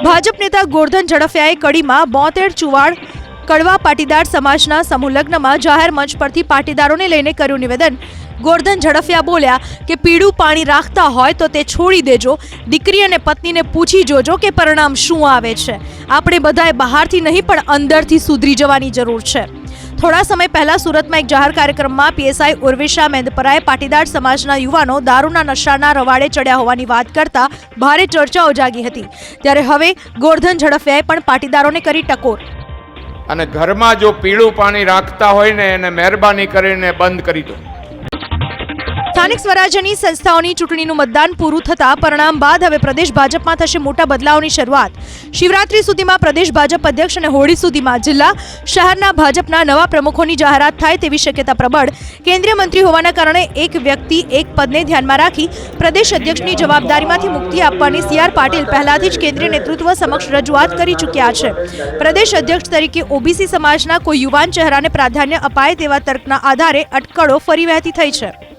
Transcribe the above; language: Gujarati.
ભાજપ નેતા ગોરધન ઝડફિયાએ કડીમાં 72 ચુવાડ કડવા પાટીદાર સમાજના સમૂહ લગ્નમાં જાહેર મંચ પરથી પાટીદારોને લઈને કર્યું નિવેદન। ગોરધન ઝડફિયા બોલ્યા કે પીળું પાણી રાખતા હોય તો તે છોડી દેજો, દીકરી અને પત્નીને પૂછી જોજો કે પરિણામ શું આવે છે। આપણે બધાએ બહારથી નહીં પણ અંદરથી સુધરી જવાની જરૂર છે। થોડા સમય પહેલા સુરતમાં એક જાહેર કાર્યક્રમમાં પીએસઆઈ ઉર્વિશા મેંદપરાએ પાટીદાર સમાજના યુવાનો દારૂના નશાના રવાડે ચડ્યા હોવાની વાત કરતા ભારે ચર્ચાઓ જાગી હતી। ત્યારે હવે ગોરધન ઝડફિયાએ પણ પાટીદારોને કરી ટકોર અને ઘરમાં જો પીળું પાણી રાખતા હોય ને એને મહેરબાની કરીને બંધ કરી દો। સ્થાનિક સ્વરાજ્યની સંસ્થાઓની ચૂંટણીનું મતદાન પૂરું થતાં પરિણામ બાદ હવે પ્રદેશ ભાજપમાં થશે મોટા બદલાવની શરૂઆત। શિવરાત્રી સુધીમાં પ્રદેશ ભાજપ અધ્યક્ષ અને હોળી સુધીમાં જિલ્લા શહેરના ભાજપના નવા પ્રમુખોની જાહેરાત થાય તેવી શક્યતા પ્રબળ। કેન્દ્રીય મંત્રી હોવાના કારણે એક વ્યક્તિ એક પદને ધ્યાનમાં રાખી પ્રદેશ અધ્યક્ષની જવાબદારીમાંથી મુક્તિ આપવાની સી.આર. પાટીલ પહેલાથી જ કેન્દ્રીય નેતૃત્વ સમક્ષ રજૂઆત કરી ચૂક્યા છે। પ્રદેશ અધ્યક્ષ તરીકે ઓબીસી સમાજના કોઈ યુવાન ચહેરાને પ્રાધાન્ય અપાય તેવા તર્કના આધારે અટકળો ફરી વહેતી થઈ છે।